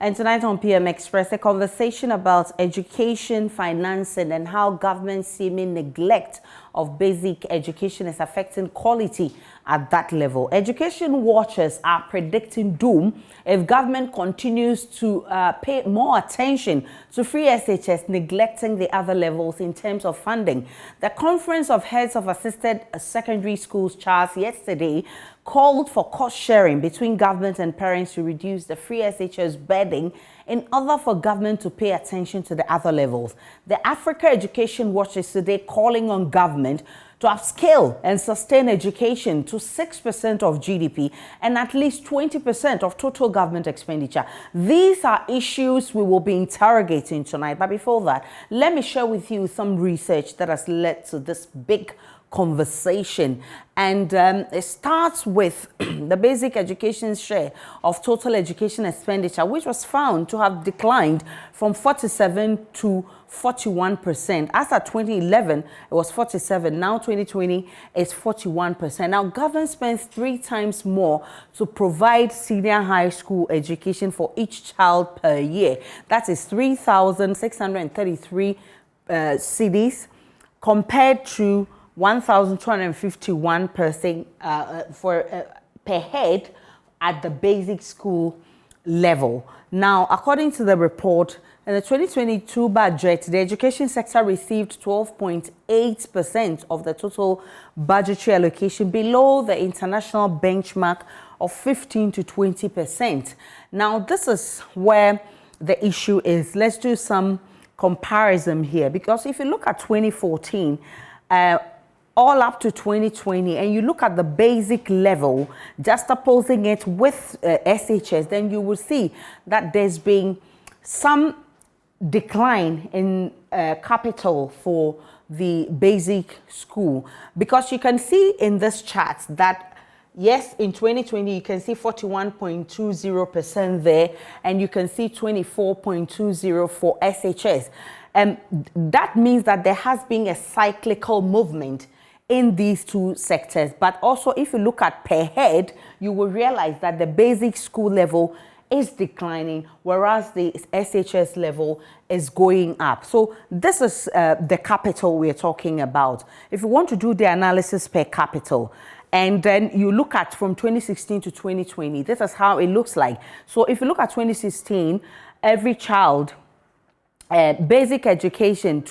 And tonight on PM Express, a conversation about education, financing, and how government seeming neglect of basic education is affecting quality at that level. Education watchers are predicting doom if government continues to pay more attention to free SHS, neglecting the other levels in terms of funding. The Conference of Heads of Assisted Secondary Schools, CHAS, yesterday called for cost sharing between government and parents to reduce the free SHS burden in order for government to pay attention to the other levels. The Africa Education Watch is today calling on government to upscale and sustain education to 6% of GDP and at least 20% of total government expenditure. These are issues we will be interrogating tonight. But before that, let me share with you some research that has led to this big conversation, and it starts with the basic education share of total education expenditure, which was found to have declined from 47 to 41%. As at 2011, it was 47. Now 2020 is 41%. Now government spends 3 times more to provide senior high school education for each child per year. That is 3,633 cedis compared to 1,251% per head at the basic school level. Now, according to the report, in the 2022 budget, the education sector received 12.8% of the total budgetary allocation, below the international benchmark of 15 to 20%. Now, this is where the issue is. Let's do some comparison here, because if you look at 2014, all up to 2020, and you look at the basic level, just opposing it with SHS, then you will see that there's been some decline in capital for the basic school. Because you can see in this chart that, yes, in 2020, you can see 41.20% there, and you can see 24.20 for SHS. And that means that there has been a cyclical movement in these two sectors. But also, if you look at per head, you will realize that the basic school level is declining, whereas the SHS level is going up. So this is the capital we're talking about. If you want to do the analysis per capital, and then you look at from 2016 to 2020, this is how it looks like. So if you look at 2016, every child, basic education,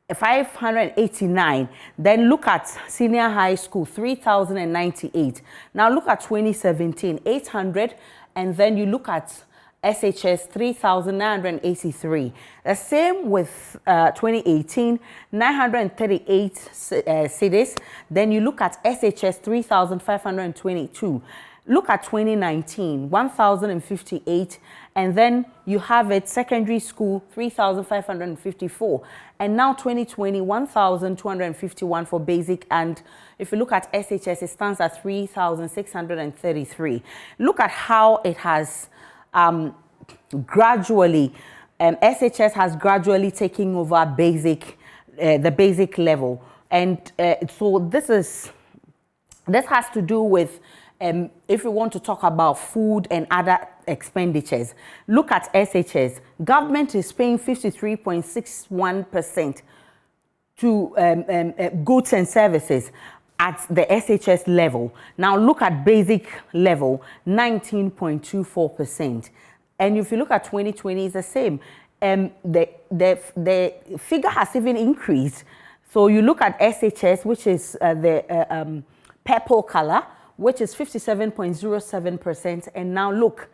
589. Then look at senior high school, 3,098. Now look at 2017, 800. And then you look at SHS, 3,983. The same with 2018, 938 cities. Then you look at SHS, 3,522. Look at 2019, 1,058, and then you have it secondary school, 3,554, and now 2020, 1,251 for basic, and if you look at SHS, it stands at 3,633. Look at how it has gradually, SHS has gradually taken over basic, the basic level, and so this has to do with if we want to talk about food and other expenditures. Look at SHS. Government is paying 53.61% to goods and services at the SHS level. Now look at basic level, 19.24%. And if you look at 2020, it's the same. The figure has even increased. So you look at SHS, which is the purple color, which is 57.07%, and now look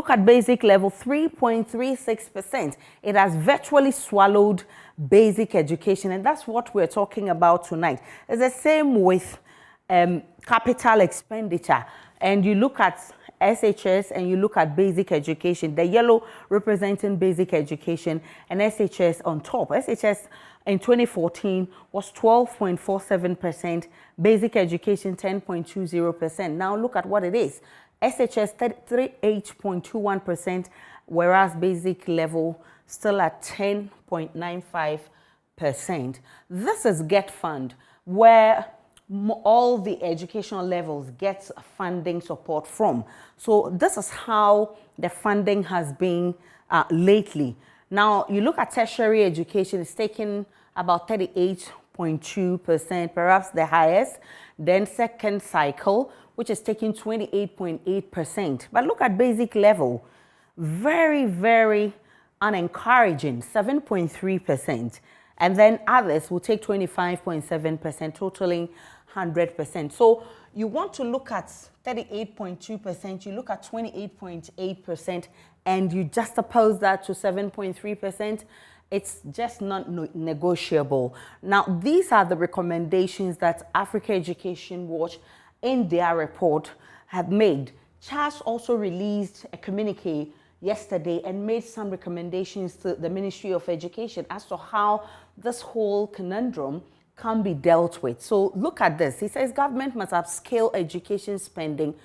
at basic level, 3.36%. It has virtually swallowed basic education, and that's what we're talking about tonight. It's the same with capital expenditure, and you look at SHS and you look at basic education, the yellow representing basic education and SHS on top. SHS in 2014 was 12.47%, basic education 10.20%. Now look at what it is. SHS 38.21%, whereas basic level still at 10.95%. This is Get Fund, where all the educational levels get funding support from. So this is how the funding has been lately. Now, you look at tertiary education, it's taking about 38.2%, perhaps the highest. Then second cycle, which is taking 28.8%. But look at basic level, very, very unencouraging, 7.3%. And then others will take 25.7%, totaling 100%. So you want to look at 38.2%, you look at 28.8%, and you just oppose that to 7.3%. It's just not negotiable. Now, these are the recommendations that Africa Education Watch in their report have made. CHAS also released a communique yesterday and made some recommendations to the Ministry of Education as to how this whole conundrum can be dealt with. So look at this. He says government must upscale education spending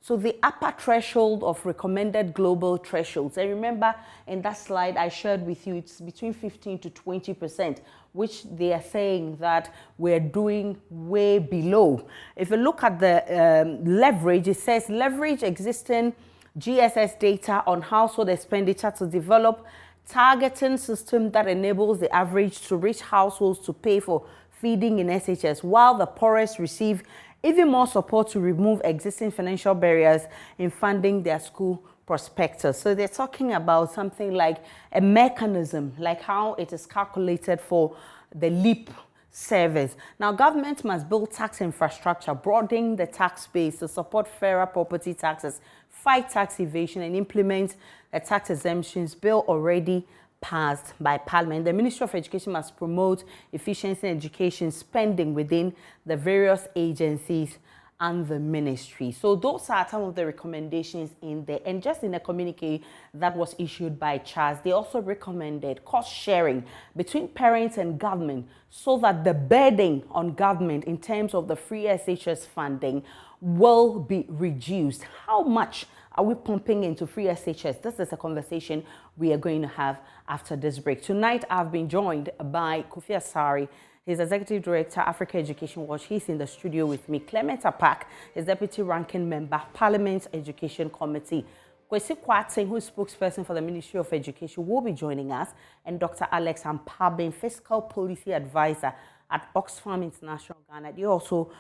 to the upper threshold of recommended global thresholds. And remember, in that slide I shared with you, it's between 15 to 20%, which they are saying that we're doing way below. If you look at the leverage, it says leverage existing GSS data on household expenditure to develop targeting system that enables the average to reach households to pay for feeding in SHS, while the poorest receive even more support to remove existing financial barriers in funding their school prospectus. So they're talking about something like a mechanism, like how it is calculated for the LEAP service. Now, government must build tax infrastructure, broaden the tax base to support fairer property taxes, fight tax evasion, and implement a tax exemptions bill already passed by Parliament. The Ministry of Education must promote efficiency in education spending within the various agencies and the ministry. So those are some of the recommendations in there. And just in a communique that was issued by CHAS, they also recommended cost sharing between parents and government so that the burden on government in terms of the free SHS funding will be reduced. How much are we pumping into free SHS? This is a conversation we are going to have after this break. Tonight, I've been joined by Kofi Asare. He's Executive Director, Africa Education Watch. He's in the studio with me. Clement Apak is Deputy Ranking Member, Parliament's Education Committee. Kwesi Kwate, who is spokesperson for the Ministry of Education, will be joining us. And Dr. Alex Ampabin, Fiscal Policy Advisor at Oxfam International Ghana. He also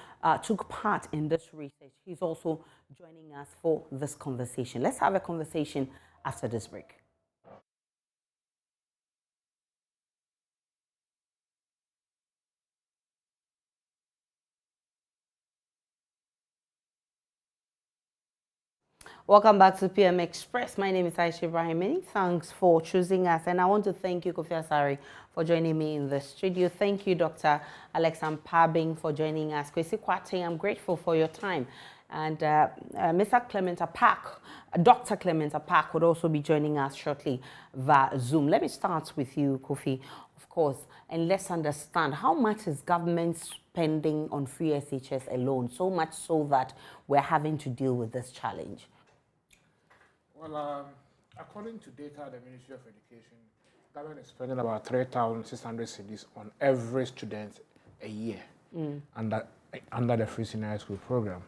took part in this research. He's also joining us for this conversation. Let's have a conversation after this break. Welcome back to PM Express. My name is Ayisha Ibrahim. Many thanks for choosing us. And I want to thank you, Kofi Asare, for joining me in the studio. Thank you, Dr. Alex Ampabin, for joining us. Kwesi Kwate, I'm grateful for your time. And Mr. Clement Apak, Dr. Clement Apak would also be joining us shortly via Zoom. Let me start with you, Kofi, of course, and let's understand how much is government spending on free SHS alone, so much so that we're having to deal with this challenge. Well, according to data at the Ministry of Education, government is spending about 3,600 cedis on every student a year under the free senior high school program.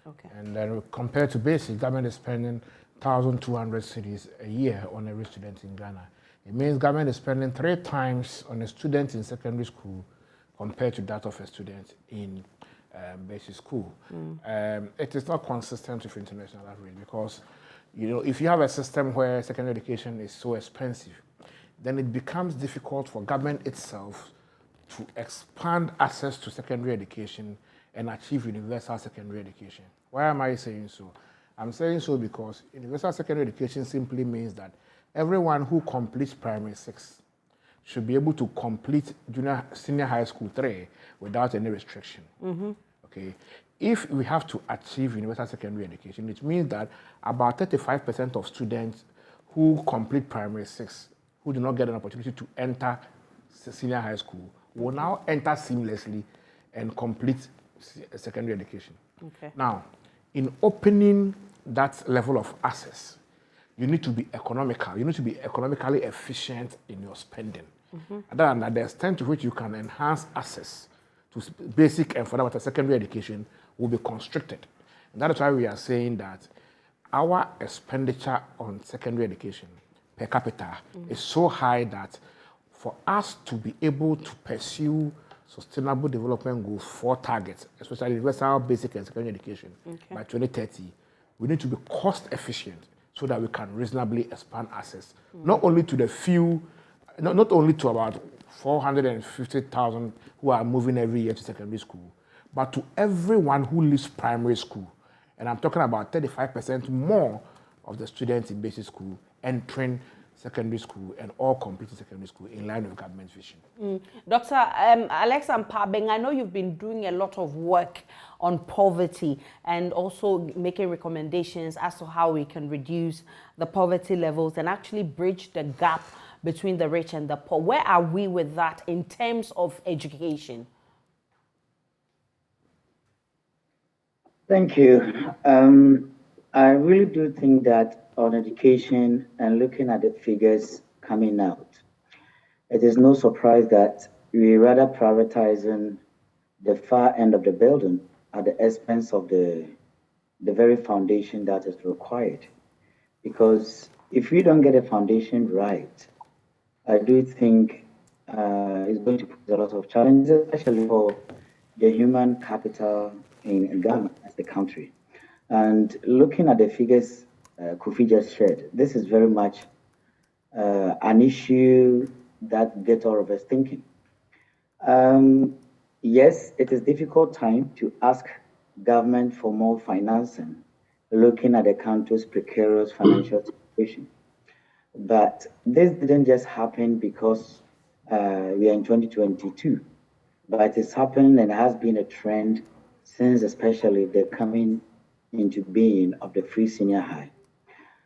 Okay. And then compared to basic, government is spending 1,200 cedis a year on every student in Ghana. It means government is spending 3 times on a student in secondary school compared to that of a student in basic school. It is not consistent with international average because, you know, if you have a system where secondary education is so expensive, then it becomes difficult for government itself to expand access to secondary education and achieve universal secondary education. Why am I saying so? I'm saying so because universal secondary education simply means that everyone who completes primary 6 should be able to complete senior high school 3 without any restriction. Okay. If we have to achieve universal secondary education, it means that about 35% of students who complete primary 6, who do not get an opportunity to enter senior high school, will now enter seamlessly and complete secondary education. Okay. Now, in opening that level of access, you need to be economical. You need to be economically efficient in your spending. Other than that, the extent to which you can enhance access basic and fundamental secondary education will be constricted. And that is why we are saying that our expenditure on secondary education per capita is so high that for us to be able to pursue sustainable development goals for targets, especially universal basic and secondary education by 2030, we need to be cost efficient so that we can reasonably expand access, not only to the few, not only to about 450,000 who are moving every year to secondary school, but to everyone who leaves primary school. And I'm talking about 35% more of the students in basic school entering secondary school and all completing secondary school in line with government's vision. Dr. Alex Ampabeng, I know you've been doing a lot of work on poverty and also making recommendations as to how we can reduce the poverty levels and actually bridge the gap between the rich and the poor. Where are we with that in terms of education? Thank you. I really do think that on education and looking at the figures coming out, it is no surprise that we rather prioritizing the far end of the building at the expense of the very foundation that is required. Because if we don't get a foundation right, I do think it's going to pose a lot of challenges, especially for the human capital in Ghana as a country. And looking at the figures Kofi just shared, this is very much an issue that gets all of us thinking. Yes, it is a difficult time to ask government for more financing, looking at the country's precarious financial situation. But this didn't just happen because we are in 2022, but it is happening and has been a trend since especially the coming into being of the free senior high.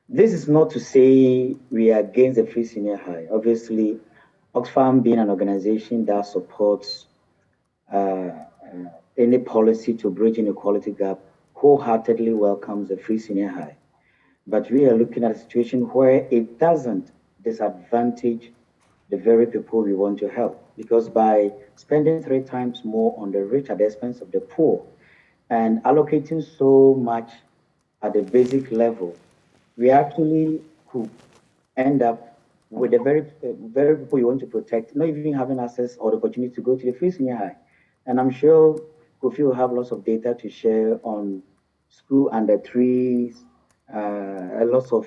This is not to say we are against the free senior high. Obviously, Oxfam being an organization that supports any policy to bridge inequality gap wholeheartedly welcomes the free senior high. But we are looking at a situation where it doesn't disadvantage the very people we want to help. Because by spending 3 times more on the rich at the expense of the poor and allocating so much at the basic level, we actually could end up with the very people you want to protect, not even having access or the opportunity to go to the free senior high. And I'm sure Kofi will have lots of data to share on school under threes, lots of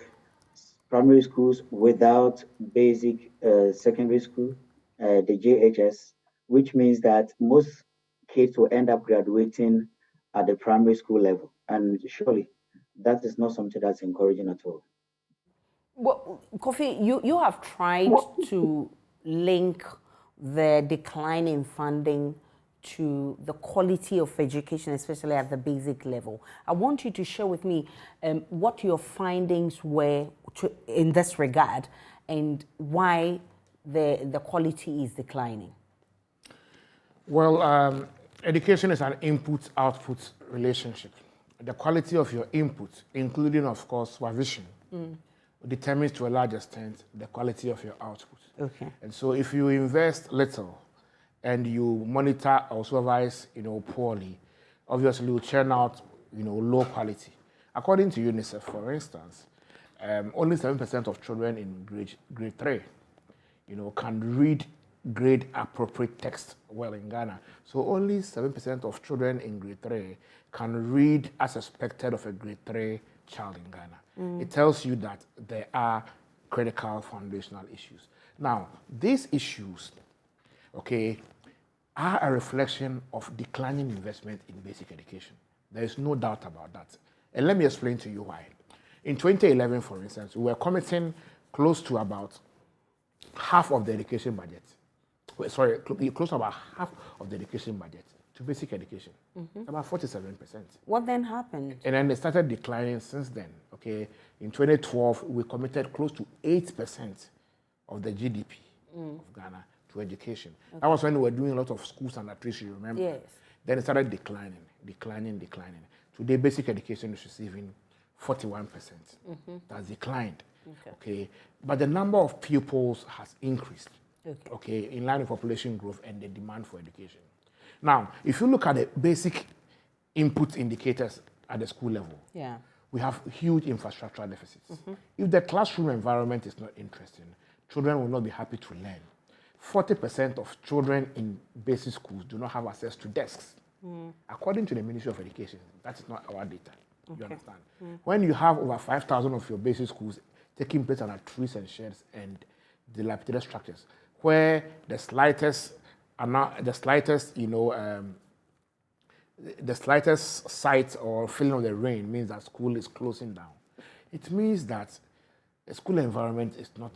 primary schools without basic secondary school, the JHS, which means that most kids will end up graduating at the primary school level. And surely that is not something that's encouraging at all. Well, Kofi, you have tried to link the decline in funding to the quality of education, especially at the basic level. I want you to share with me what your findings were in this regard and why the quality is declining. Well, education is an input-output relationship. The quality of your input, including, of course, supervision, determines to a large extent the quality of your output. Okay. And so if you invest little and you monitor or supervise, poorly, obviously you churn out, low quality. According to UNICEF, for instance, only 7% of children in grade 3, can read grade appropriate text well in Ghana. So only 7% of children in grade 3 can read as expected of a grade 3 child in Ghana. It tells you that there are critical foundational issues. Now, these issues, are a reflection of declining investment in basic education. There is no doubt about that. And let me explain to you why. In 2011, for instance, we were committing close to about half of the education budget. Close to about half of the education budget to basic education, about 47%. What then happened? And then they started declining since then, In 2012, we committed close to 8% of the GDP of Ghana to education. That was when we were doing a lot of schools and trees, you remember? Yes. Then it started declining. Today, basic education is receiving 41%. That's declined, But the number of pupils has increased, in line with population growth and the demand for education. Now, if you look at the basic input indicators at the school level, Yeah. we have huge infrastructural deficits. If the classroom environment is not interesting, children will not be happy to learn. 40% of children in basic schools do not have access to desks. According to the Ministry of Education, that is not our data. You understand? When you have over 5,000 of your basic schools taking place under trees and sheds and dilapidated structures, where the slightest, the slightest sight or feeling of the rain means that school is closing down. It means that the school environment is not,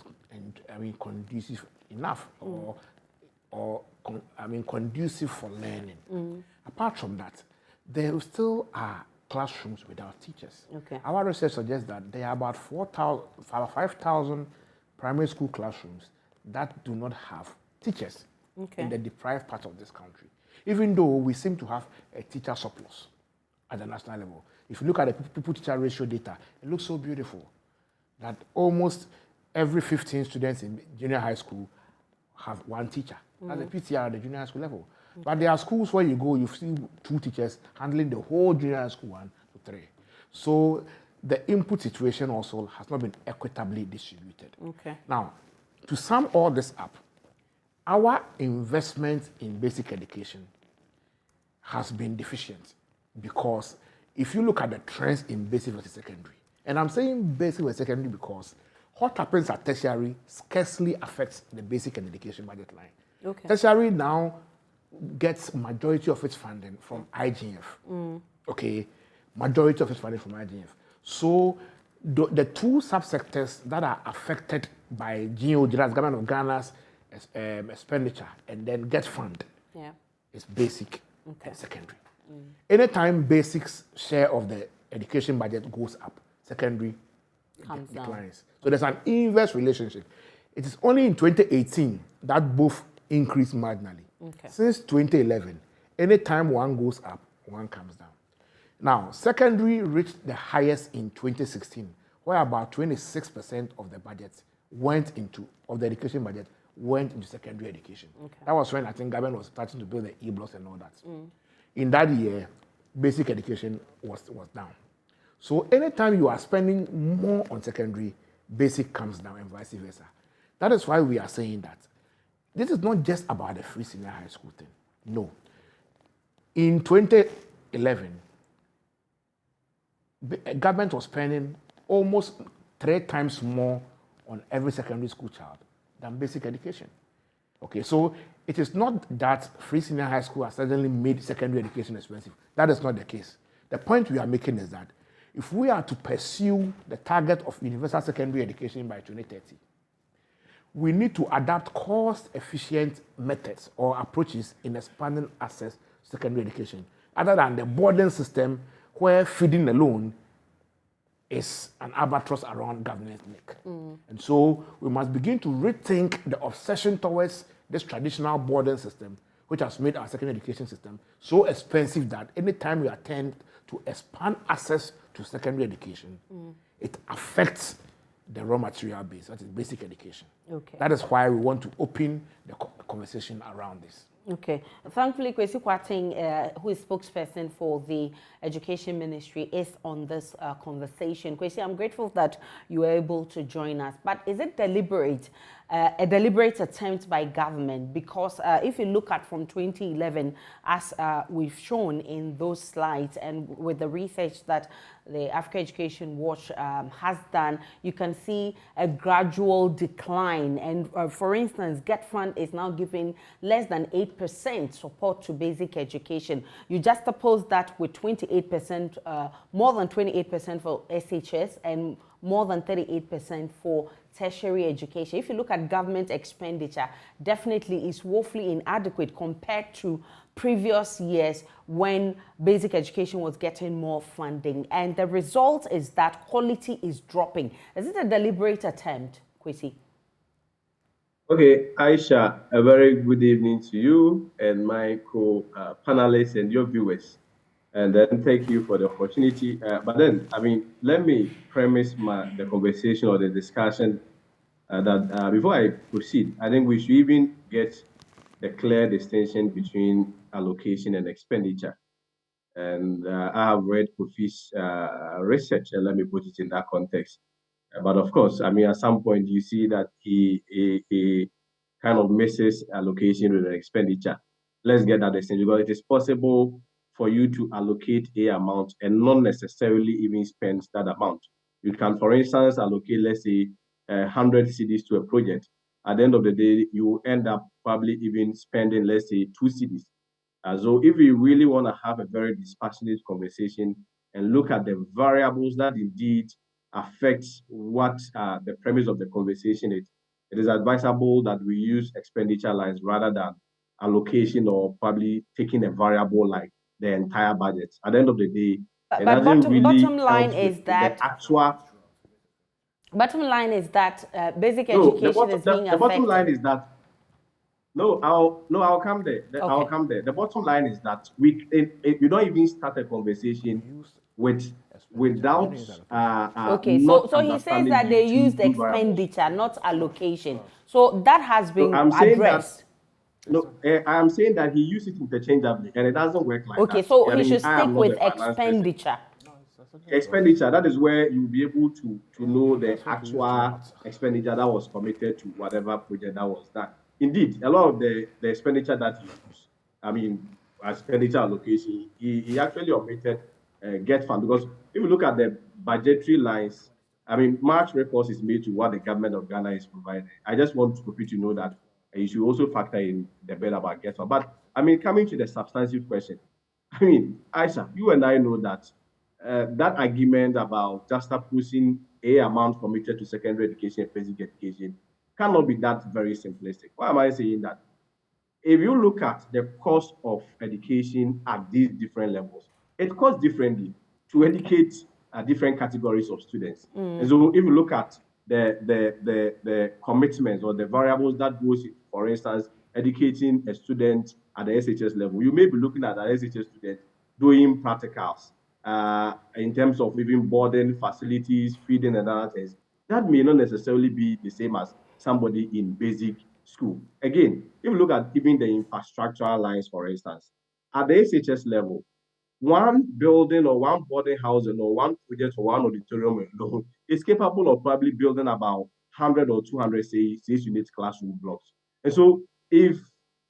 conducive enough conducive for learning. Apart from that, there still are classrooms without teachers. Okay. Our research suggests that there are about 5,000 primary school classrooms that do not have teachers in the deprived part of this country, even though we seem to have a teacher surplus at the national level. If you look at the pupil-teacher ratio data, it looks so beautiful that almost every 15 students in junior high school have one teacher. That's a PTR at the junior high school level. But there are schools where you go, you see 2 teachers handling the whole junior high school 1 to 3. So the input situation also has not been equitably distributed. Okay. Now, to sum all this up, our investment in basic education has been deficient because if you look at the trends in basic versus secondary, and I'm saying basic versus secondary because what happens at tertiary scarcely affects the basic and education budget line. Okay. Tertiary now gets majority of its funding from IGF. Okay, majority of its funding from IGF. So the 2 subsectors that are affected by GOG, that's Government of Ghana's expenditure, and then get fund, is basic and secondary. Anytime basics share of the education budget goes up, secondary declines. So there's an inverse relationship. It is only in 2018 that both increased marginally. Since 2011, anytime one goes up, one comes down. Now, secondary reached the highest in 2016, where about 26% of the budget of the education budget went into secondary education. That was when I think government was starting to build the e-blocks and all that. In that year, basic education was down. So anytime you are spending more on secondary, basic comes down and vice versa. That is why we are saying that this is not just about the free senior high school thing. No. In 2011, the government was spending almost 3 times more on every secondary school child than basic education. Okay, so it is not that free senior high school has suddenly made secondary education expensive. That is not the case. The point we are making is that if we are to pursue the target of universal secondary education by 2030, we need to adapt cost-efficient methods or approaches in expanding access to secondary education, other than the boarding system where feeding alone is an albatross around government's neck. And so we must begin to rethink the obsession towards this traditional boarding system, which has made our secondary education system so expensive that anytime we attempt to expand access to secondary education, it affects the raw material base, that is basic education. Okay. That is why we want to open the conversation around this. Okay. Thankfully, Kwesi Kwarteng, who is spokesperson for the Education Ministry, is on this conversation. Kwesi, I'm grateful that you were able to join us. But is it deliberate, a deliberate attempt by government? Because if you look at from 2011, as we've shown in those slides and with the research that the Africa Education Watch has done, you can see a gradual decline. And for instance, Get Fund is now giving less than 8% support to basic education. You just oppose that with 28%, more than 28% for SHS and more than 38% for tertiary education. If you look at government expenditure, definitely is woefully inadequate compared to previous years when basic education was getting more funding. And the result is that quality is dropping. Is it a deliberate attempt, Kwesi? Okay, Aisha, a very good evening to you and my co-panelists and your viewers. And then thank you for the opportunity. But then, let me premise the conversation or the discussion that before I proceed, I think we should even get the clear distinction between allocation and expenditure. And I have read Kofi's research, and let me put it in that context. But of course, I mean, at some point you see that he kind of misses allocation with the expenditure. Let's get that distinction because it is possible for you to allocate a amount and not necessarily even spend that amount. You can, for instance, allocate, let's say, 100 CDs to a project. At the end of the day, you end up probably even spending, let's say, 2 CDs. So if we really want to have a very dispassionate conversation and look at the variables that indeed affect what the premise of the conversation is, it is advisable that we use expenditure lines rather than allocation or probably taking a variable like the entire budget. At the end of the day, it But doesn't bottom really line help is with the that actual. bottom line is that basic No, education is being the bottom affected. line is that I'll come there. I'll Okay. come there. The bottom line is that we don't even start a conversation with without Okay, not so he says understanding that the they two used good variables. expenditure, not allocation. So that has So been I'm saying that addressed. no, I'm saying that he used it interchangeably, and it doesn't work like Okay, that. so I he mean, should I stick am not with a finance person. expenditure. Expenditure, that is where you'll be able to know the actual expenditure that was committed to whatever project that was done. Indeed, a lot of the expenditure that he used, I mean, expenditure allocation, he actually omitted get fund because if you look at the budgetary lines, I mean, March records is made to what the government of Ghana is providing. I just want Kofi to know that you should also factor in the bit about get fund. But I mean, coming to the substantive question, I mean, Aisha, you and I know that that argument about just pushing a amount committed to secondary education and basic education cannot be that very simplistic. Why am I saying that? If you look at the cost of education at these different levels, it costs differently to educate different categories of students. And so if you look at the commitments or the variables that goes in, for instance, educating a student at the SHS level, you may be looking at an SHS student doing practicals in terms of even boarding facilities, feeding and other things. That may not necessarily be the same as somebody in basic school. Again, if you look at even the infrastructural lines, for instance, at the SHS level, one building or one boarding housing or one project or one auditorium alone is capable of probably building about 100 or 200, say, 6 unit classroom blocks. And so if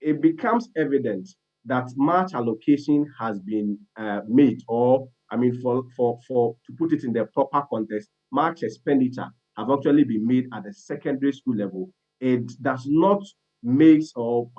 it becomes evident that much allocation has been made, or I mean, for to put it in the proper context, much expenditure have actually been made at the secondary school level, it does not make or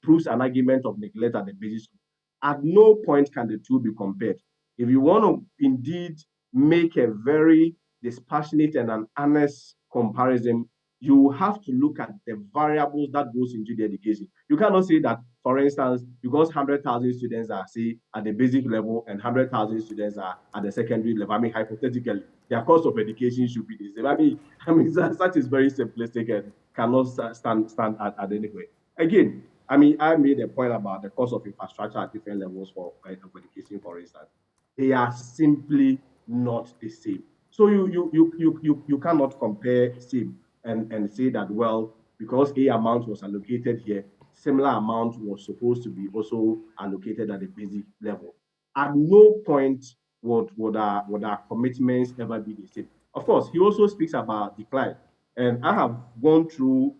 proves an argument of neglect at the basic school. At no point can the two be compared. If you want to indeed make a very dispassionate and an honest comparison, you have to look at the variables that goes into the education. You cannot say that, for instance, because 100,000 students are, say, at the basic level and 100,000 students are at the secondary level. I mean, hypothetically, their cost of education should be the same. I mean, that is very simplistic and cannot stand at anywhere. Again, I mean, I made a point about the cost of infrastructure at different levels for education, for instance. They are simply not the same. So you cannot compare same and say that, well, because a amount was allocated here, similar amount was supposed to be also allocated at the basic level. At no point would our commitments ever be the same. Of course, he also speaks about decline. And I have gone through,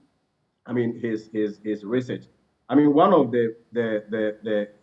I mean, his research. I mean, one of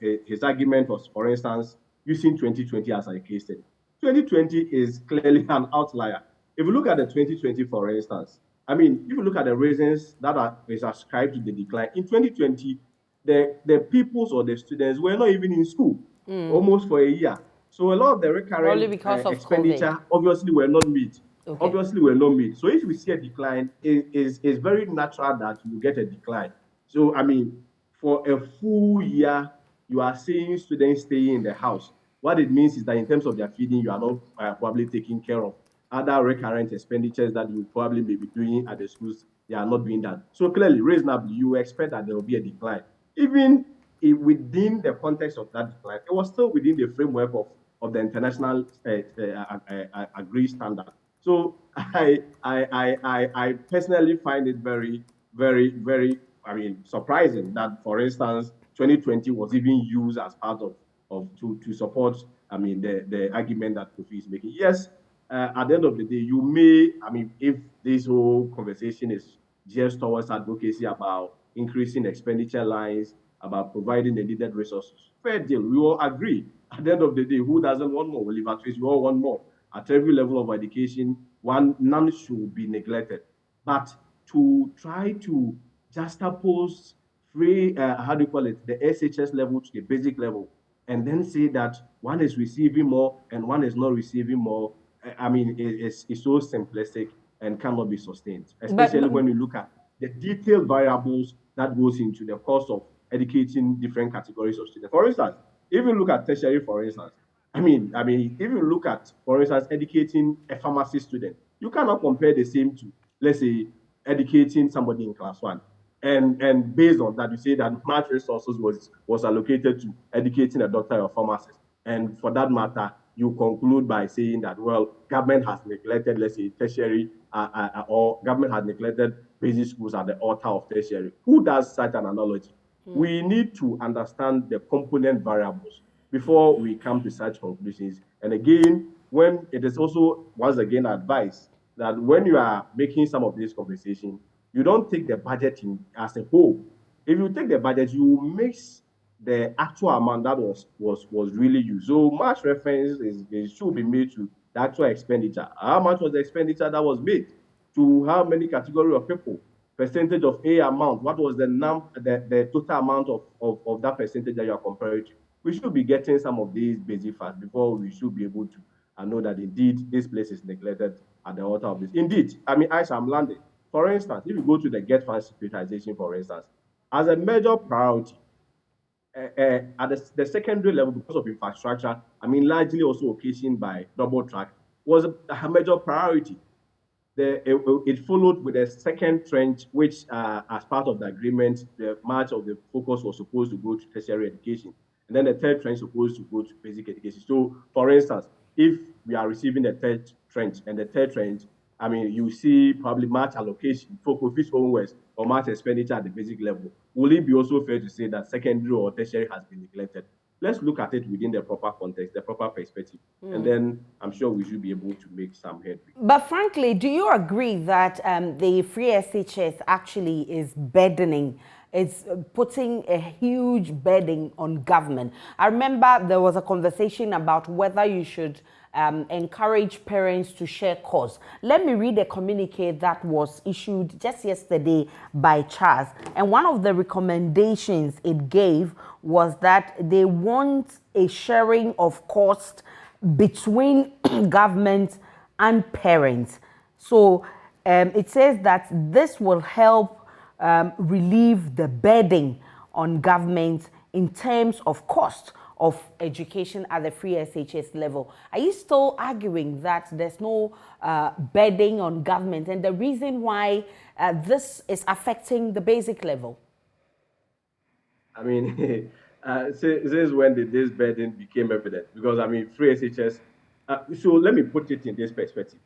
his argument was, for instance, using 2020 as a case study. 2020 is clearly an outlier. If you look at the 2020, for instance, I mean, if you look at the reasons that is ascribed to the decline in 2020, the pupils or the students were not even in school almost for a year. So a lot of the Probably recurrent because of expenditure COVID. obviously were not met. Okay. Obviously were not met. So if we see a decline, it's very natural that you get a decline. So I mean, for a full year, you are seeing students staying in the house. What it means is that in terms of their feeding, you are not probably taking care of other recurrent expenditures that you probably may be doing at the schools. They are not doing that. So clearly, reasonably, you expect that there will be a decline. Even if within the context of that decline, it was still within the framework of the international agreed standard. So I personally find it very, very, very surprising that, for instance, 2020 was even used as part of to support, the argument that Kofi is making. Yes, at the end of the day, you may, if this whole conversation is geared towards advocacy about increasing expenditure lines, about providing the needed resources, fair deal, we all agree. At the end of the day, who doesn't want more? Well, we all want more. At every level of education, none should be neglected. But to try to juxtapose how do you call it, the SHS level to the basic level, and then say that one is receiving more and one is not receiving more, it's so simplistic and cannot be sustained, especially when you look at the detailed variables that goes into the cost of educating different categories of students. For instance, if you look at tertiary, for instance, if you look at, for instance, educating a pharmacy student, you cannot compare the same to, let's say, educating somebody in class one. And based on that, you say that much resources was allocated to educating a doctor or pharmacist. And for that matter, you conclude by saying that, well, government has neglected, let's say, tertiary, or government has neglected basic schools at the altar of tertiary. Who does such an analogy? We need to understand the component variables before we come to such conclusions. And again, when it is also, once again, advised that when you are making some of these conversations, you don't take the budget as a whole. If you take the budget, you mix the actual amount that was really used. So much reference should be made to the actual expenditure. How much was the expenditure that was made? To how many category of people? Percentage of A amount. What was the total amount of that percentage that you are comparing to? We should be getting some of these basic facts before we should be able to know that indeed this place is neglected at the altar of this. Indeed, Ayisha, I'm landing. For instance, if you go to the get fund securitization, for instance, as a major priority, at the secondary level, because of infrastructure, largely also occasioned by double track, was a major priority. It followed with a second trench, which, as part of the agreement, much of the focus was supposed to go to tertiary education. And then the third trench supposed to go to basic education. So, for instance, if we are receiving the third trench and the third trench, you see probably much allocation for Kofi's own words or much expenditure at the basic level. Will it be also fair to say that secondary or tertiary has been neglected? Let's look at it within the proper context, the proper perspective, and then I'm sure we should be able to make some headway. But frankly, do you agree that the free SHS actually is burdening? It's putting a huge burden on government. I remember there was a conversation about whether you should encourage parents to share costs. Let me read a communique that was issued just yesterday by Charles. And one of the recommendations it gave was that they want a sharing of cost between government and parents. So it says that this will help relieve the burden on government in terms of cost of education at the free SHS level. Are you still arguing that there's no burden on government, and the reason why this is affecting the basic level? Since when did this burden became evident? Because free SHS. So let me put it in this perspective.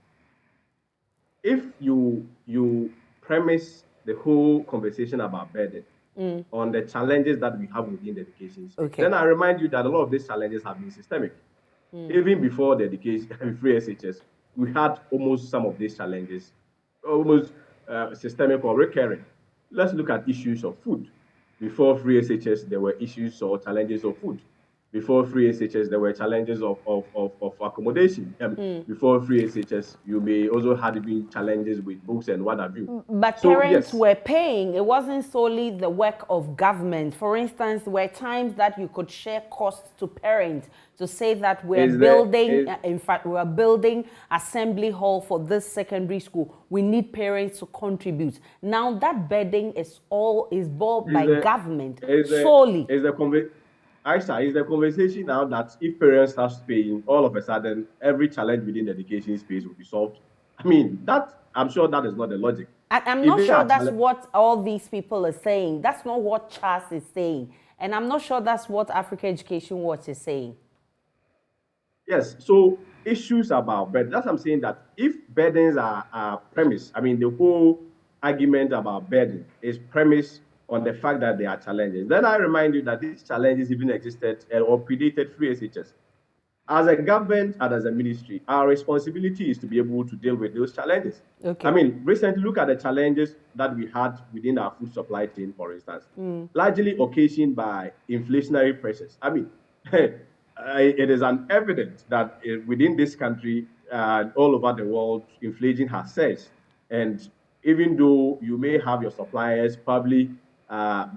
If you premise the whole conversation about burden on the challenges that we have within the education space, then I remind you that a lot of these challenges have been systemic. Even before the education free SHS, we had almost some of these challenges, almost systemic or recurring. Let's look at issues of food. Before free SHS, there were issues or challenges of food. Before free SHS, there were challenges of accommodation. Before free SHS, you may also have even challenges with books and what have you. But parents were paying. It wasn't solely the work of government. For instance, there were times that you could share costs to parents to say that we're we're building assembly hall for this secondary school. We need parents to contribute. Now that burden is borne by government solely. Ayisha, is the conversation now that if parents start paying, all of a sudden every challenge within the education space will be solved? I'm sure that is not the logic. I'm not sure that's what all these people are saying. That's not what Charles is saying. And I'm not sure that's what Africa Education Watch is saying. Yes, so issues about burden. That's what I'm saying, that if burdens are premised, the whole argument about burden is premised on the fact that there are challenges. Then I remind you that these challenges even existed or predated free SHS. As a government and as a ministry, our responsibility is to be able to deal with those challenges. Okay. I mean, recently, look at the challenges that we had within our food supply chain, for instance, largely occasioned by inflationary pressures. I mean, it is an evidence that within this country and all over the world, inflation has surged. And even though you may have your suppliers probably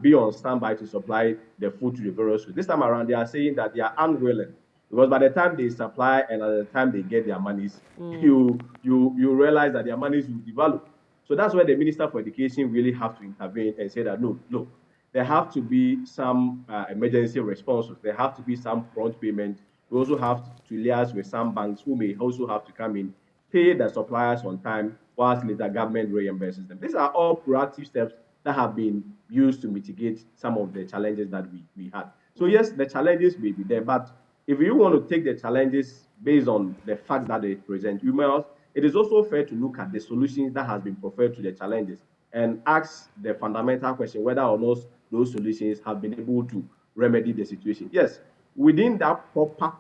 be on standby to supply the food to the various schools, this time around, they are saying that they are unwilling. Because by the time they supply and at the time they get their monies, you realize that their monies will devalue. So that's where the Minister for Education really have to intervene and say that, no, look, there have to be some emergency responses. There have to be some front payment. We also have to liaise with some banks who may also have to come in, pay the suppliers on time, whilst later government reimburses them. These are all proactive steps that have been used to mitigate some of the challenges that we had. So yes, the challenges may be there, but if you want to take the challenges based on the facts that they present, it is also fair to look at the solutions that has been preferred to the challenges and ask the fundamental question whether or not those solutions have been able to remedy the situation. Yes, within that proper,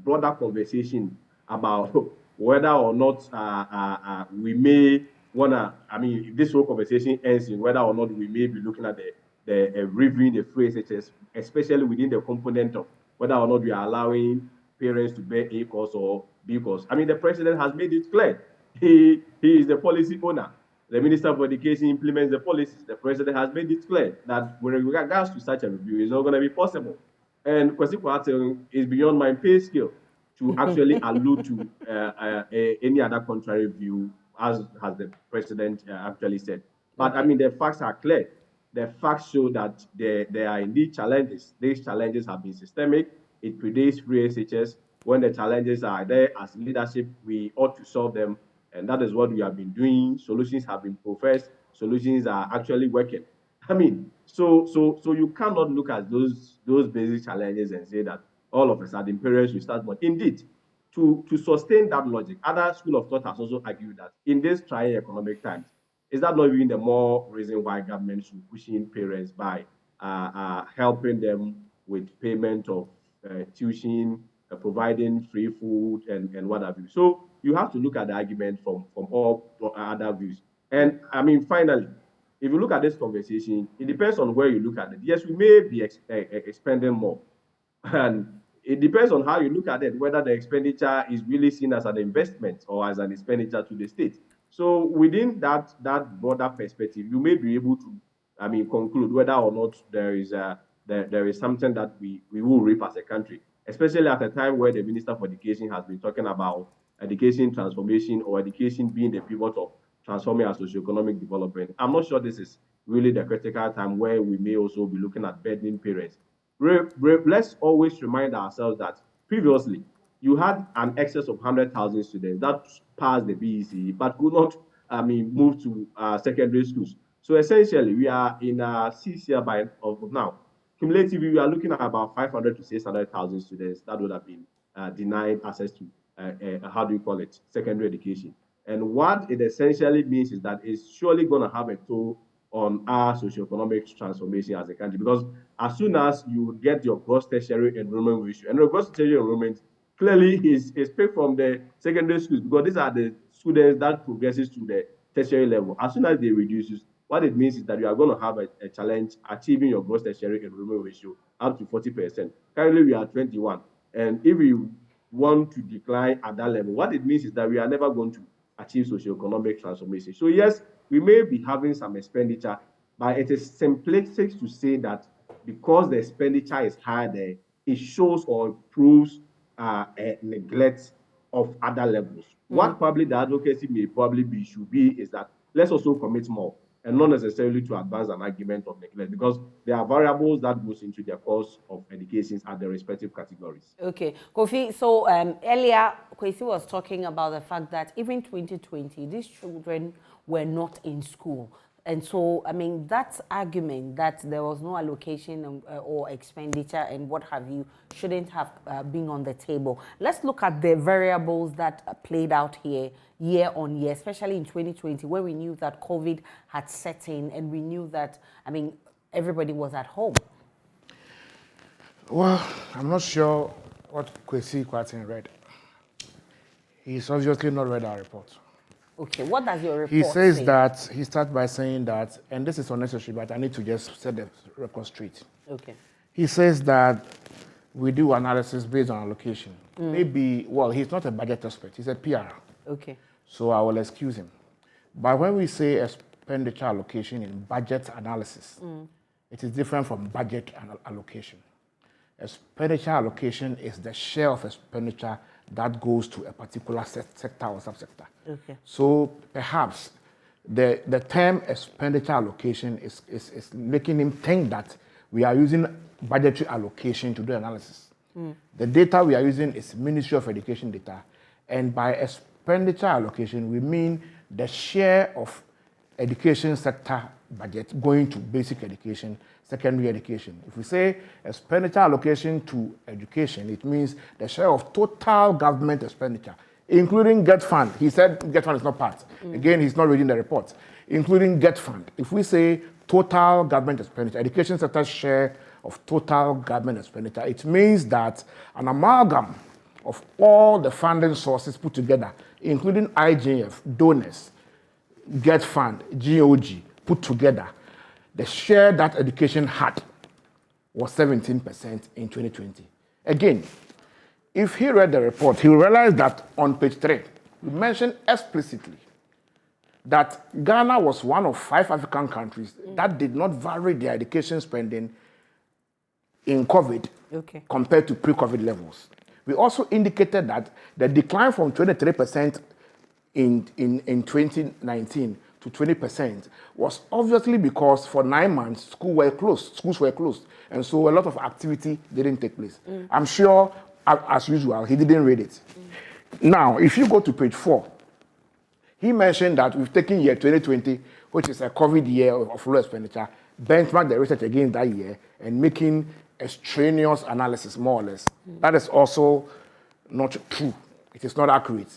broader conversation about whether or not we may want to, if this whole conversation ends in whether or not we may be looking at the reviewing the free SHS, especially within the component of whether or not we are allowing parents to bear A course or B course. The president has made it clear. He is the policy owner. The Minister for Education implements the policies. The president has made it clear that with regards to such a review, it's not going to be possible. And Kwasi is beyond my pay scale to actually allude to any other contrary view, as has the president actually said. But the facts are clear. The facts show that there are indeed challenges. These challenges have been systemic. It predates free SHS. When the challenges are there, as leadership, we ought to solve them. And that is what we have been doing. Solutions have been professed. Solutions are actually working. So you cannot look at those basic challenges and say that all of a sudden parents will start. But indeed, to sustain that logic, other school of thought has also argued that in these trying economic times, is that not even the more reason why government should push in parents by helping them with payment of tuition, providing free food, and what have you? So you have to look at the argument from all other views. And finally, if you look at this conversation, it depends on where you look at it. Yes, we may be expending more. And it depends on how you look at it, whether the expenditure is really seen as an investment or as an expenditure to the state. So within that broader perspective, you may be able to, conclude whether or not there is something that we will reap as a country, especially at a time where the Minister for Education has been talking about education transformation or education being the pivot of transforming our socioeconomic development. I'm not sure this is really the critical time where we may also be looking at burdening parents. Let's always remind ourselves that previously, you had an excess of 100,000 students that passed the BEC, but could not, move to secondary schools. So essentially, we are in a 6 year by of now. Cumulatively, we are looking at about 500 to 600,000 students that would have been denied access to, secondary education. And what it essentially means is that it's surely going to have a toll on our socioeconomic transformation as a country, because as soon as you get your gross tertiary enrollment ratio, and the gross tertiary enrollment clearly is picked from the secondary schools, because these are the students that progresses to the tertiary level. As soon as they reduce, what it means is that you are going to have a challenge achieving your gross tertiary enrollment ratio up to 40%. Currently, we are 21. And if we want to decline at that level, what it means is that we are never going to achieve socioeconomic transformation. So yes, we may be having some expenditure, but it is simplistic to say that because the expenditure is higher there, it shows or proves a neglect of other levels. What probably the advocacy should be is that let's also commit more, and not necessarily to advance an argument of neglect, because there are variables that goes into the course of education at the respective categories. Okay, Kofi, so earlier, Kwesi was talking about the fact that even 2020, these children were not in school. And so, I mean, that argument that there was no allocation or expenditure and what have you shouldn't have been on the table. Let's look at the variables that played out here year on year, especially in 2020, where we knew that COVID had set in and we knew that, I mean, everybody was at home. Well, I'm not sure what Kwesi Kwarteng read. He's obviously not read our report. Okay, what does your report He says say? that, he starts by saying that, and this is unnecessary, but I need to just set the record straight. Okay. He says that we do analysis based on allocation. Maybe, well, he's not a budget expert, he's a PR. Okay. So I will excuse him. But when we say expenditure allocation in budget analysis, it is different from budget allocation. Expenditure allocation is the share of expenditure that goes to a particular sector or subsector. Okay. So perhaps the term expenditure allocation is making him think that we are using budgetary allocation to do analysis. The data we are using is Ministry of Education data, and by expenditure allocation we mean the share of education sector budget going to basic education, secondary education. If we say expenditure allocation to education, it means the share of total government expenditure, including GET Fund. He said GET Fund is not part. Again, he's not reading the report. Including GET Fund. If we say total government expenditure, education sector's share of total government expenditure, it means that an amalgam of all the funding sources put together, including IJF, donors, GET Fund, GOG, put together, the share that education had was 17% in 2020. Again, if he read the report, he will realize that on page 3, we mentioned explicitly that Ghana was one of 5 African countries that did not vary their education spending in COVID compared to pre-COVID levels. We also indicated that the decline from 23% in 2019 to 20% was obviously because for 9 months schools were closed, and so a lot of activity didn't take place. I'm sure, as usual, he didn't read it. Now, if you go to page 4, he mentioned that we've taken year 2020, which is a COVID year of low expenditure, benchmark the research against that year, and making extraneous analysis, more or less. That is also not true. It is not accurate.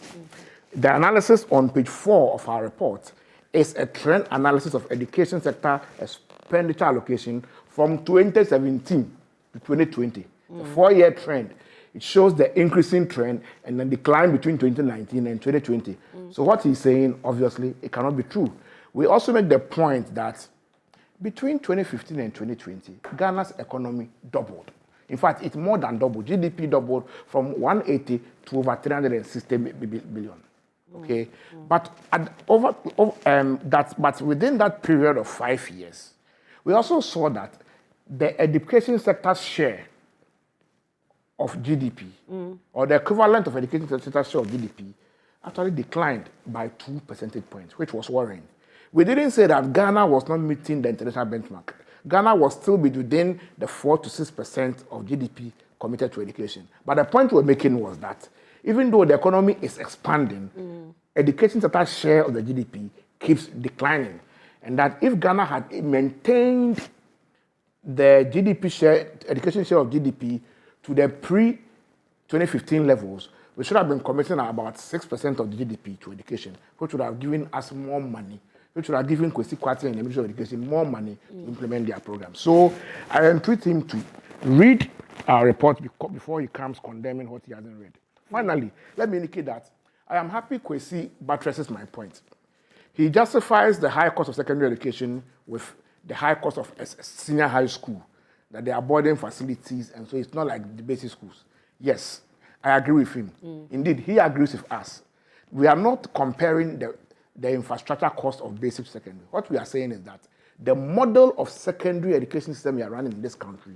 The analysis on page 4 of our report is a trend analysis of education sector expenditure allocation from 2017 to 2020. The 4-year trend. It shows the increasing trend and the decline between 2019 and 2020. So what he's saying, obviously, it cannot be true. We also make the point that between 2015 and 2020, Ghana's economy doubled. In fact, it more than doubled. GDP doubled from 180 to over 360 billion. Okay, but but within that period of 5 years, we also saw that the education sector's share of GDP, or the equivalent of education sector's share of GDP, actually declined by 2 percentage points, which was worrying. We didn't say that Ghana was not meeting the international benchmark. Ghana was still within the 4 to 6% of GDP committed to education. But the point we're making was that even though the economy is expanding, education sector's share of the GDP keeps declining. And that if Ghana had maintained the GDP share, education share of GDP to the pre-2015 levels, we should have been committing about 6% of the GDP to education, which would have given us more money, which would have given Kwesi Kwarteng and the Ministry of Education more money to implement their program. So I entreat him to read our report before he comes condemning what he hasn't read. Finally, let me indicate that I am happy Kwesi buttresses my point. He justifies the high cost of secondary education with the high cost of senior high school, that they are boarding facilities, and so it's not like the basic schools. Yes, I agree with him. Indeed, he agrees with us. We are not comparing the infrastructure cost of basic to secondary. What we are saying is that the model of secondary education system we are running in this country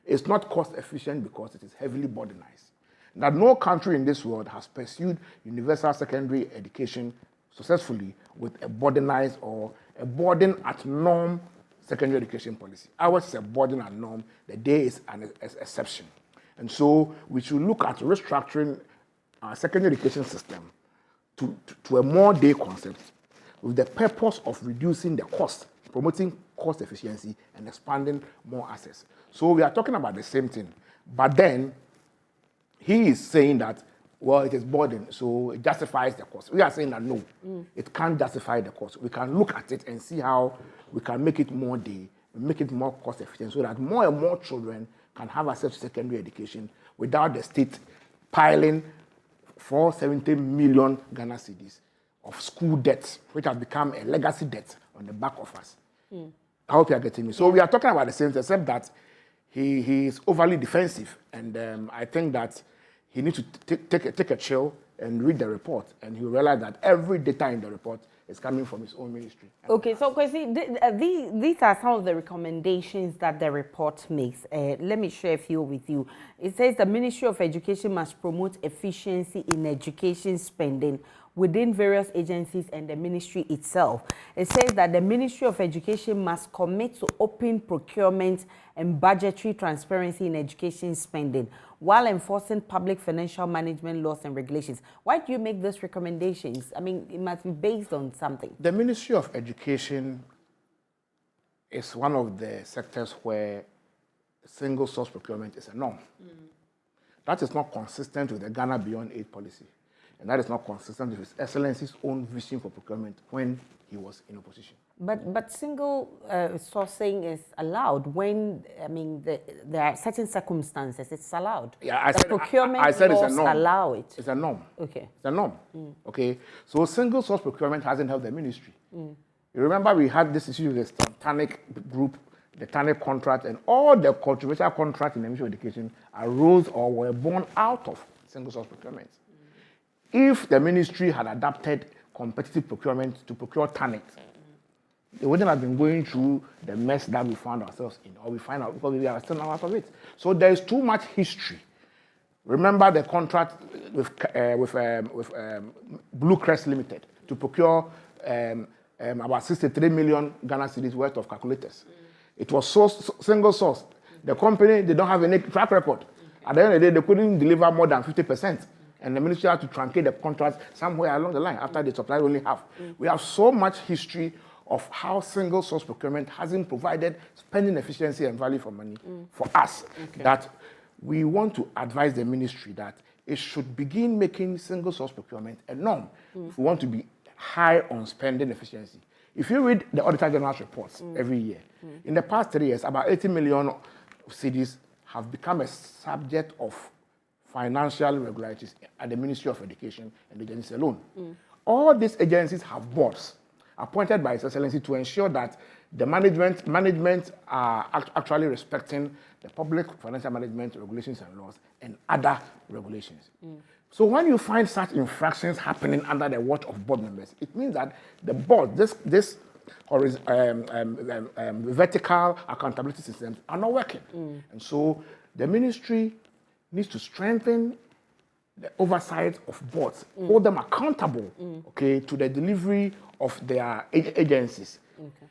is not cost efficient because it is heavily burdenized. That no country in this world has pursued universal secondary education successfully with a burdenized or a burden at norm secondary education policy. Ours is a burden at norm. The day is an exception. And so we should look at restructuring our secondary education system to a more day concept with the purpose of reducing the cost, promoting cost efficiency, and expanding more access. So we are talking about the same thing. But then he is saying that, well, it is burden, so it justifies the cost. We are saying that no, it can't justify the cost. We can look at it and see how we can make it more make it more cost efficient so that more and more children can have access to secondary education without the state piling 470 million Ghana cedis of school debts, which have become a legacy debt on the back of us. I hope you are getting me. So we are talking about the same thing, except that he is overly defensive, and I think that he needs to take a chill and read the report, and he'll realize that every data in the report is coming from his own ministry. Okay, so Kwesi, these are some of the recommendations that the report makes. Let me share a few with you. It says the Ministry of Education must promote efficiency in education spending within various agencies and the ministry itself. It says that the Ministry of Education must commit to open procurement and budgetary transparency in education spending while enforcing public financial management laws and regulations. Why do you make those recommendations? I mean, it must be based on something. The Ministry of Education is one of the sectors where single source procurement is a norm. That is not consistent with the Ghana Beyond Aid policy. And that is not consistent with His Excellency's own vision for procurement when he was in opposition. But single sourcing is allowed when, I mean, there are certain circumstances. It's allowed. Yeah, I said laws it's a norm. Allow it. It's a norm. Okay. It's a norm. Okay. So single source procurement hasn't helped the ministry. You remember we had this issue with the TANIC group, the TANIC contract, and all the controversial contracts in the Ministry of Education arose or were born out of single source procurement. If the ministry had adapted competitive procurement to procure TANIC, they wouldn't have been going through the mess that we found ourselves in, or we find out because we are still out of it. So there is too much history. Remember the contract with Blue Crest Limited to procure about 63 million Ghana cedis worth of calculators. It was single source. The company, they don't have any track record. At the end of the day, they couldn't deliver more than 50%. And the ministry had to truncate the contracts somewhere along the line after they supplied only half. We have so much history of how single source procurement hasn't provided spending efficiency and value for money for us, that we want to advise the ministry that it should begin making single source procurement a norm if we want to be high on spending efficiency. If you read the Auditor General's reports every year, in the past 3 years, about 80 million cedis have become a subject of financial irregularities at the Ministry of Education and the agencies alone. All these agencies have boards appointed by His Excellency to ensure that the management are actually respecting the public financial management regulations and laws and other regulations. So when you find such infractions happening under the watch of board members, it means that the board, this vertical accountability systems are not working. And so the ministry needs to strengthen the oversight of boards, hold them accountable, okay, to the delivery of their agencies,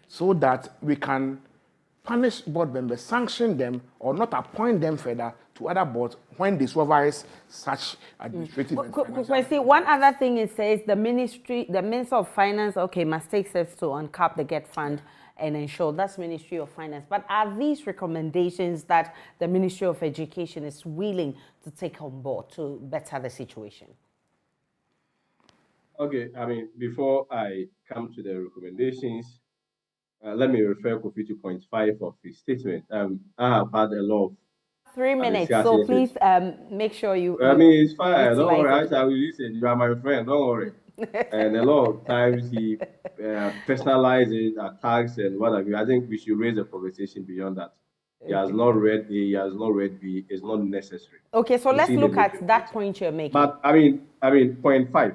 so that we can punish board members, sanction them, or not appoint them further to other boards when they supervise such administrative and financial. One other thing it says the Minister of Finance, must take steps to uncap the GET fund and ensure that's Ministry of Finance. But are these recommendations that the Ministry of Education is willing to take on board to better the situation? Okay, I mean, before I come to the recommendations, let me refer Kofi to point 5 of his statement. I have had a lot of 3 minutes, so please make sure you. I mean, it's fine. Don't worry. I will listen. You are my friend. Don't worry. And a lot of times he personalizes, attacks, and what have you. I think we should raise a conversation beyond that. He has not read A, he has not read B. It's not necessary. Okay, so let's look at that point you're making. But I mean, point 5.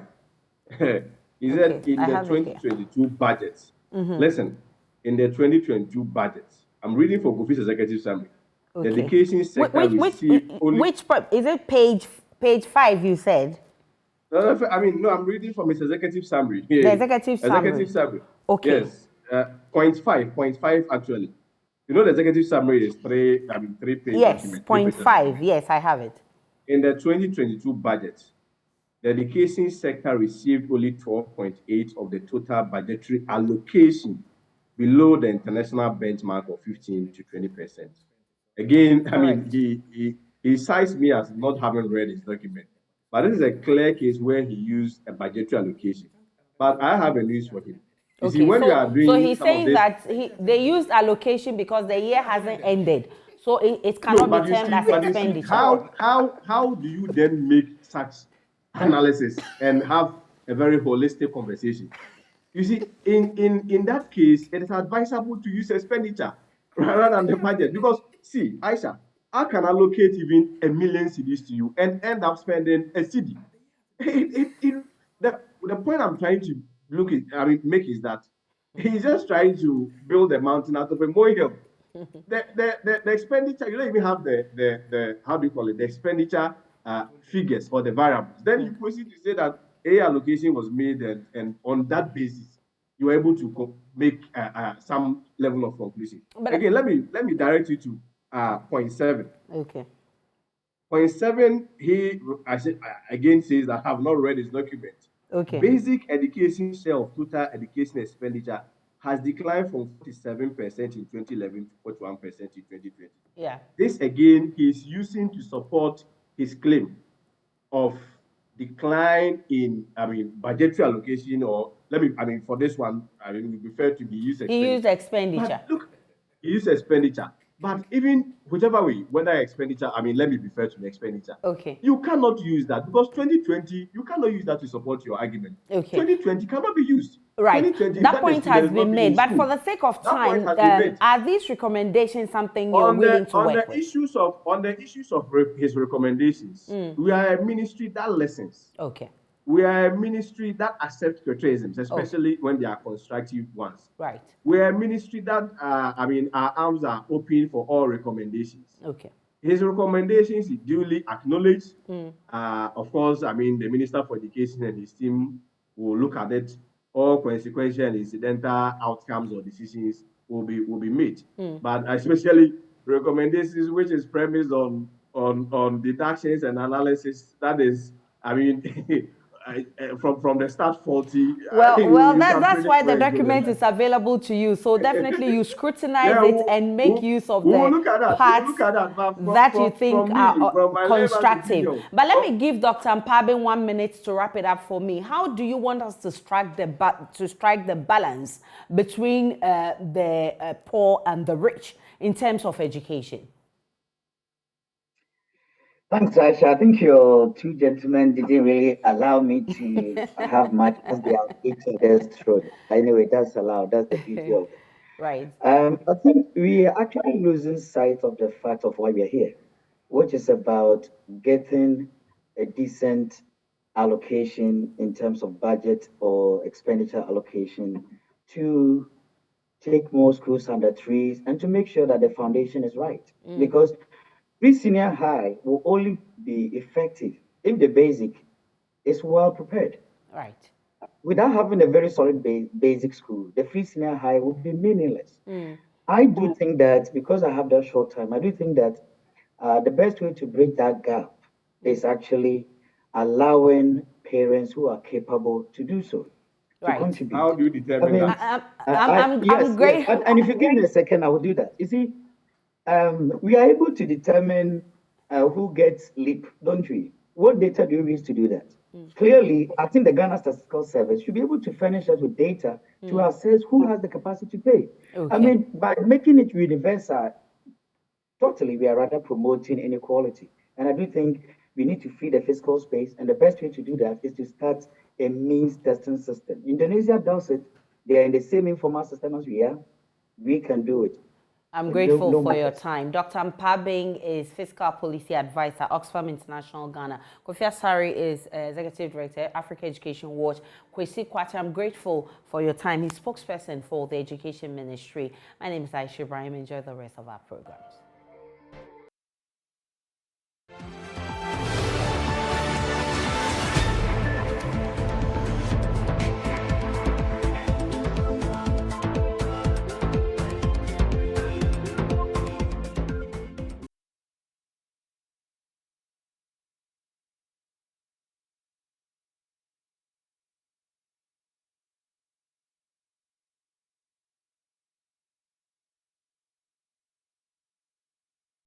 He said in the 2022 budgets. Listen, in the 2022 budgets, I'm reading for Kofi's executive summary. The education sector which part? Is it page 5 you said? No, I'm reading from his executive summary. The executive summary. Executive summary. Okay. Yes. Point 5 actually. You know the executive summary is 3 page yes, document. Point 5. Yes, I have it. In the 2022 budget, the education sector received only 12.8 of the total budgetary allocation, below the international benchmark of 15 to 20%. Again, I mean, he cites me as not having read his document, but this is a clear case where he used a budgetary allocation. But I have a news for him. You see, when we are doing so he's some of saying this, that they used allocation because the year hasn't ended, so it cannot be termed as expenditure. How do you then make such analysis and have a very holistic conversation? You see, in that case, it is advisable to use expenditure rather than the budget. Because, see, Aisha, I can allocate even 1 million cedis to you and end up spending a cedi. The point I'm trying to make is that he's just trying to build a mountain out of a molehill. The expenditure, you don't even have the how do you call it, the expenditure figures or the variables. Then you proceed to say that a allocation was made, and on that basis you were able to make some level of conclusion. But again, let me direct you to point 7. Okay. Point 7, again says that I have not read his document. Okay. Basic education share of total education expenditure has declined from 47% in 2011 to 41% in 2020. Yeah. This again he's using to support his claim of decline in budgetary allocation, or for this one, we prefer to be used expenditure. He used expenditure. But look, he used expenditure. But even whichever way, whether expenditure, let me refer to the expenditure. Okay. You cannot use that because 2020, you cannot use that to support your argument. Okay. 2020 cannot be used. Right. That point has been made. But for the sake of time, are these recommendations something you're willing to work with? On the issues of his recommendations, we are a ministry that listens. Okay. We are a ministry that accepts criticisms, especially when they are constructive ones. Right. We are a ministry that, our arms are open for all recommendations. Okay. His recommendations he duly acknowledged. Of course, the Minister for Education and his team will look at it. All consequential and incidental outcomes or decisions will be made. But especially recommendations which is premised on deductions and analysis, that is, from the start faulty. Well, that's why the document is available to you. So definitely you scrutinize it and make use of the parts that you think are constructive. But let me give Dr. Mpabing 1 minute to wrap it up for me. How do you want us to strike the balance between the poor and the rich in terms of education? Thanks, Ayisha. I think your two gentlemen didn't really allow me to have much as they have each other's throat. Anyway, that's allowed. That's the beauty of it. Right. I think we are actually losing sight of the fact of why we are here, which is about getting a decent allocation in terms of budget or expenditure allocation to take more schools under trees and to make sure that the foundation is right. Because pre-senior high will only be effective if the basic is well prepared. Right. Without having a very solid basic school, the pre-senior high will be meaningless. I do think that, because I have that short time, I do think that the best way to bridge that gap is actually allowing parents who are capable to do so. Right. To contribute. How do you determine that? I'm great. Yes. And if you give me a second, I will do that. You see, we are able to determine who gets LEAP, don't we? What data do we use to do that? Clearly, I think the Ghana Statistical Service should be able to furnish us with data to assess who has the capacity to pay. Okay. By making it universal, totally, we are rather promoting inequality. And I do think we need to free the fiscal space, and the best way to do that is to start a means testing system. Indonesia does it. They are in the same informal system as we are. We can do it. I'm grateful for your time. Dr. Mpabing is Fiscal Policy Advisor, Oxfam International Ghana. Kofi Asari is Executive Director, Africa Education Watch. Kwesi Kwate, I'm grateful for your time. He's spokesperson for the Education Ministry. My name is Ayisha Ibrahim. Enjoy the rest of our programs.